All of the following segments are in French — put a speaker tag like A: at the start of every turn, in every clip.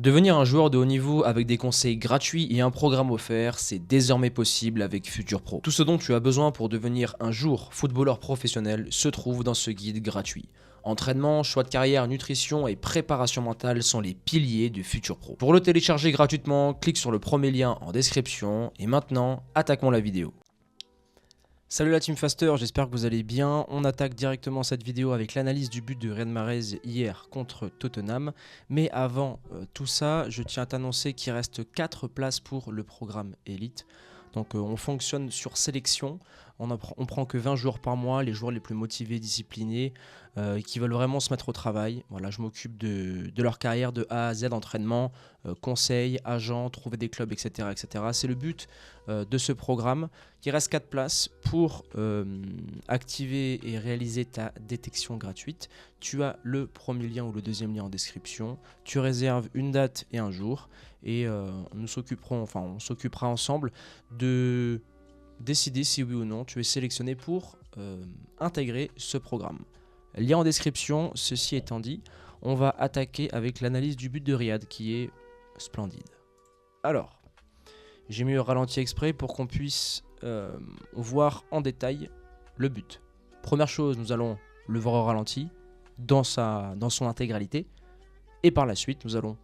A: Devenir un joueur de haut niveau avec des conseils gratuits et un programme offert, c'est désormais possible avec Futur Pro. Tout ce dont tu as besoin pour devenir un jour footballeur professionnel se trouve dans ce guide gratuit. Entraînement, choix de carrière, nutrition et préparation mentale sont les piliers du Futur Pro. Pour le télécharger gratuitement, clique sur le premier lien en description et maintenant, attaquons la vidéo. Salut la Team Faster, j'espère que vous allez bien. On attaque directement cette vidéo avec l'analyse du but de Riyad Mahrez hier contre Tottenham. Mais avant tout ça, je tiens à t'annoncer qu'il reste 4 places pour le programme Elite. Donc on fonctionne sur sélection, on prend que 20 joueurs par mois, les joueurs les plus motivés, disciplinés, qui veulent vraiment se mettre au travail. Voilà, je m'occupe de leur carrière de A à Z, entraînement, conseils, agents, trouver des clubs, etc. etc. C'est le but de ce programme. Il reste 4 places pour activer et réaliser ta détection gratuite. Tu as le premier lien ou le deuxième lien en description. Tu réserves une date et un jour et on s'occupera ensemble de décider si oui ou non tu es sélectionné pour intégrer ce programme. Lien en description. Ceci étant dit, on va attaquer avec l'analyse du but de Riyad qui est splendide. Alors, j'ai mis le ralenti exprès pour qu'on puisse voir en détail le but. Première chose, nous allons le voir au ralenti dans son intégralité et par la suite nous allons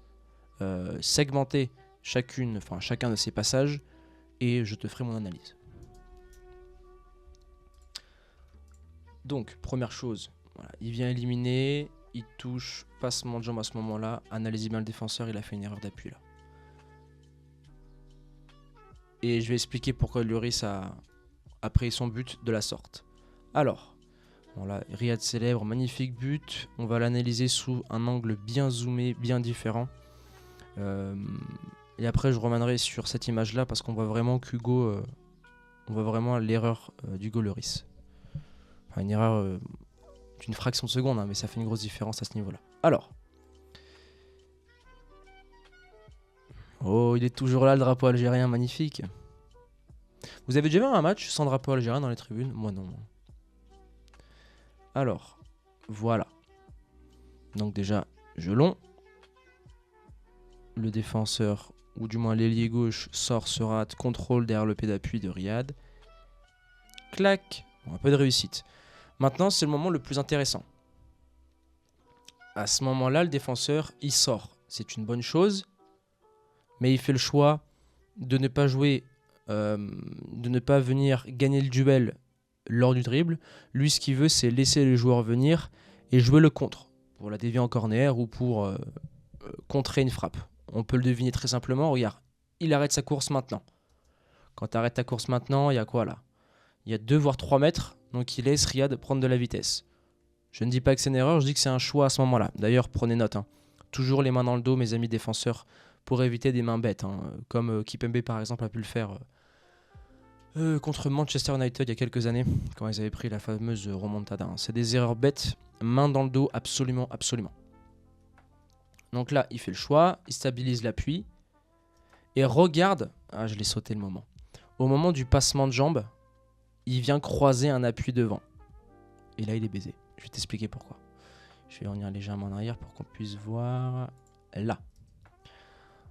A: segmenter chacun de ces passages et je te ferai mon analyse. Donc, première chose, voilà, il vient éliminer, il touche, passement de jambe à ce moment-là, analysez bien le défenseur, il a fait une erreur d'appui là. Et je vais expliquer pourquoi Lloris a pris son but de la sorte. Alors, voilà, Riyad célèbre, magnifique but, on va l'analyser sous un angle bien zoomé, bien différent. Et après je reviendrai sur cette image là parce qu'on voit vraiment qu'Hugo, on voit vraiment l'erreur d'Hugo Lloris. Enfin, une erreur d'une fraction de seconde, hein, mais ça fait une grosse différence à ce niveau là. Alors, oh, il est toujours là le drapeau algérien, magnifique. Vous avez déjà vu un match sans drapeau algérien dans les tribunes? Moi non. Alors, voilà. Donc déjà, gelon. Le défenseur, ou du moins l'ailier gauche, sort, se rate, contrôle derrière le pied d'appui de Riyad. Clac, bon, un peu de réussite. Maintenant, c'est le moment le plus intéressant. À ce moment-là, le défenseur, il sort. C'est une bonne chose, mais il fait le choix de ne pas jouer, de ne pas venir gagner le duel lors du dribble. Lui, ce qu'il veut, c'est laisser le joueur venir et jouer le contre, pour la dévier en corner ou pour contrer une frappe. On peut le deviner très simplement. Regarde, il arrête sa course maintenant. Quand tu arrêtes ta course maintenant, il y a quoi là? Il y a 2 voire 3 mètres, donc il laisse Riyad prendre de la vitesse. Je ne dis pas que c'est une erreur, je dis que c'est un choix à ce moment-là. D'ailleurs, prenez note. Hein. Toujours les mains dans le dos, mes amis défenseurs, pour éviter des mains bêtes. Hein. Comme Kimpembe par exemple a pu le faire contre Manchester United il y a quelques années, quand ils avaient pris la fameuse remontada. Hein. C'est des erreurs bêtes, main dans le dos, absolument, absolument. Donc là, il fait le choix, il stabilise l'appui. Et regarde, ah je l'ai sauté le moment. Au moment du passement de jambe, il vient croiser un appui devant. Et là, il est baisé. Je vais t'expliquer pourquoi. Je vais revenir légèrement en arrière pour qu'on puisse voir là.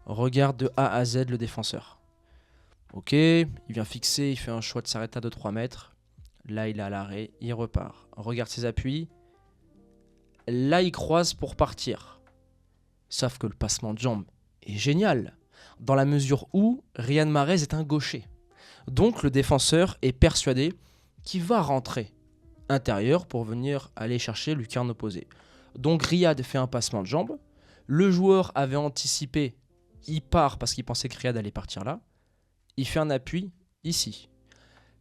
A: Regarde de A à Z le défenseur. Ok, il vient fixer, il fait un choix de s'arrêter à 2-3 mètres. Là, il est à l'arrêt, il repart. Regarde ses appuis. Là, il croise pour partir. Sauf que le passement de jambe est génial, dans la mesure où Riyad Mahrez est un gaucher. Donc le défenseur est persuadé qu'il va rentrer intérieur pour venir aller chercher le lucarne opposé. Donc Riyad fait un passement de jambe. Le joueur avait anticipé, il part parce qu'il pensait que Riyad allait partir là. Il fait un appui ici.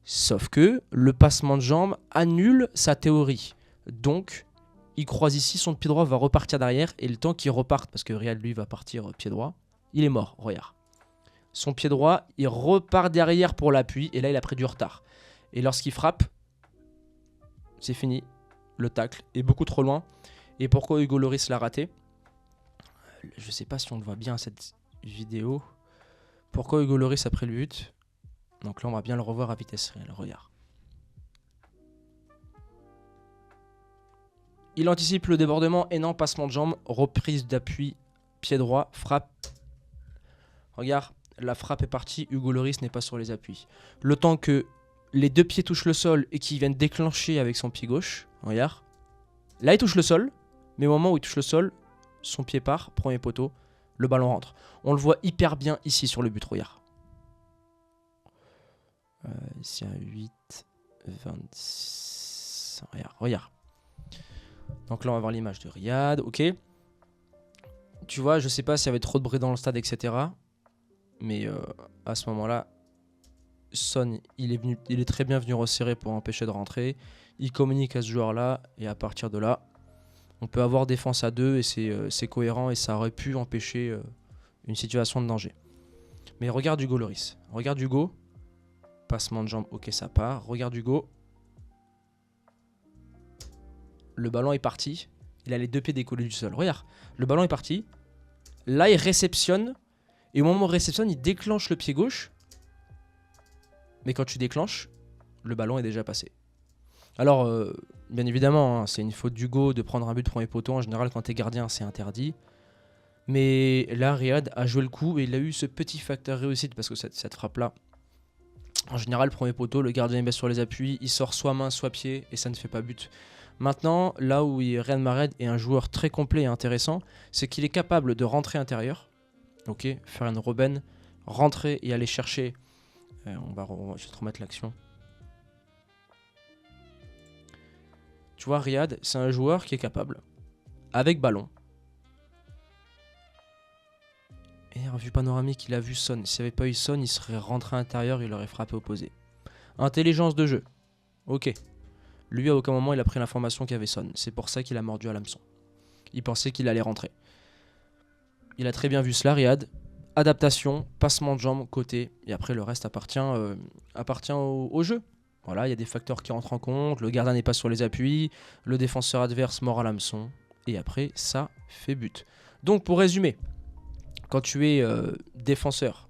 A: Sauf que le passement de jambe annule sa théorie. Donc il croise ici, son pied droit va repartir derrière et le temps qu'il reparte, parce que Riyad lui va partir pied droit, il est mort, regarde. Son pied droit, il repart derrière pour l'appui et là il a pris du retard. Et lorsqu'il frappe, c'est fini, le tacle est beaucoup trop loin. Et pourquoi Hugo Lloris l'a raté? Je sais pas si on le voit bien cette vidéo. Pourquoi Hugo Lloris a pris le but? Donc là on va bien le revoir à vitesse réelle, regarde. Il anticipe le débordement et non passement de jambe, reprise d'appui pied droit, frappe. Regarde, la frappe est partie, Hugo Lloris n'est pas sur les appuis. Le temps que les deux pieds touchent le sol et qu'il vienne déclencher avec son pied gauche, regarde. Là, il touche le sol, mais au moment où il touche le sol, son pied part, premier poteau, le ballon rentre. On le voit hyper bien ici sur le but, regarde. Ici à 8, 26... Regarde. Donc là, on va voir l'image de Riyad, ok. Tu vois, je sais pas s'il y avait trop de bruit dans le stade, etc. Mais à ce moment-là, Son, il est très bien venu resserrer pour empêcher de rentrer. Il communique à ce joueur-là, et à partir de là, on peut avoir défense à deux, et c'est cohérent, et ça aurait pu empêcher une situation de danger. Mais regarde Hugo Lloris. Regarde Hugo. Passement de jambe, ok, ça part. Regarde Hugo. Le ballon est parti. Il a les deux pieds décollés du sol. Regarde, le ballon est parti. Là, il réceptionne. Et au moment où il réceptionne, il déclenche le pied gauche. Mais quand tu déclenches, le ballon est déjà passé. Alors, bien évidemment, hein, c'est une faute d'Hugo de prendre un but premier poteau. En général, quand t'es gardien, c'est interdit. Mais là, Riyad a joué le coup et il a eu ce petit facteur réussite parce que cette frappe-là, en général, premier poteau, le gardien baisse sur les appuis, il sort soit main, soit pied et ça ne fait pas but. Maintenant, là où Riyad Mahrez est un joueur très complet et intéressant, c'est qu'il est capable de rentrer intérieur, ok, faire une Robben, rentrer et aller chercher. Je vais te remettre l'action. Tu vois, Riyad, c'est un joueur qui est capable, avec ballon. Et en vue panoramique, il a vu Son. S'il n'y avait pas eu Son, il serait rentré à l'intérieur, il aurait frappé opposé. Intelligence de jeu. Ok. Lui, à aucun moment, il a pris l'information qu'il y avait Son. C'est pour ça qu'il a mordu à l'hameçon. Il pensait qu'il allait rentrer. Il a très bien vu cela, Riyad. Adaptation, passement de jambes, côté. Et après, le reste appartient au jeu. Voilà, il y a des facteurs qui rentrent en compte. Le gardien n'est pas sur les appuis. Le défenseur adverse mord à l'hameçon. Et après, ça fait but. Donc, pour résumer, quand tu es défenseur,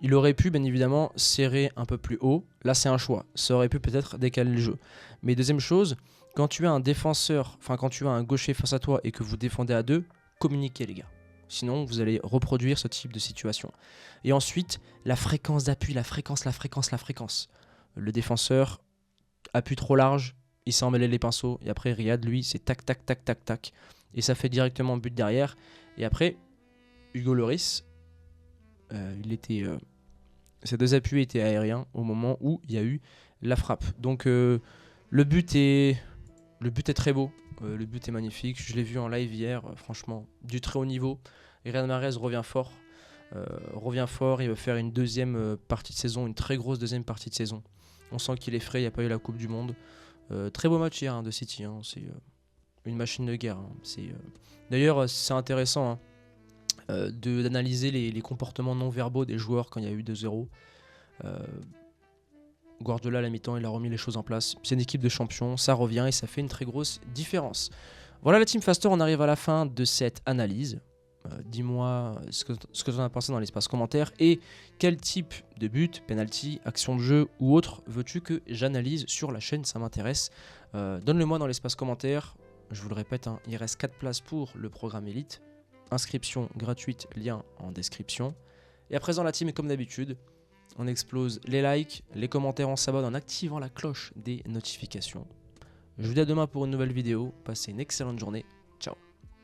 A: il aurait pu bien évidemment serrer un peu plus haut. Là, c'est un choix. Ça aurait pu peut-être décaler le jeu. Mais deuxième chose, quand tu as un défenseur, enfin quand tu as un gaucher face à toi et que vous défendez à deux, communiquez les gars. Sinon, vous allez reproduire ce type de situation. Et ensuite, la fréquence d'appui, la fréquence. Le défenseur appuie trop large, il s'en mêle les pinceaux. Et après, Riyad, lui, c'est tac, tac, tac, tac, tac. Et ça fait directement but derrière. Et après, Hugo Lloris, ses deux appuis étaient aériens au moment où il y a eu la frappe. Donc le but est très beau, le but est magnifique. Je l'ai vu en live hier, franchement, du très haut niveau. Et Riyad Mahrez revient fort. Il veut faire une deuxième partie de saison, une très grosse deuxième partie de saison. On sent qu'il est frais, il n'y a pas eu la Coupe du Monde. Très beau match hier de City, hein. C'est une machine de guerre. Hein. D'ailleurs, c'est intéressant. Hein. D'analyser les comportements non verbaux des joueurs quand il y a eu 2-0. Guardiola à la mi-temps, il a remis les choses en place. C'est une équipe de champions, ça revient et ça fait une très grosse différence. Voilà la Team Faster, on arrive à la fin de cette analyse. Dis-moi ce que tu en as pensé dans l'espace commentaire et quel type de but, penalty, action de jeu ou autre veux-tu que j'analyse sur la chaîne, ça m'intéresse. Donne-le-moi dans l'espace commentaire. Je vous le répète, hein, il reste 4 places pour le programme Elite. Inscription gratuite, lien en description. Et à présent la team est comme d'habitude. On explose les likes, les commentaires, on s'abonne en activant la cloche des notifications. Je vous dis à demain pour une nouvelle vidéo. Passez une excellente journée.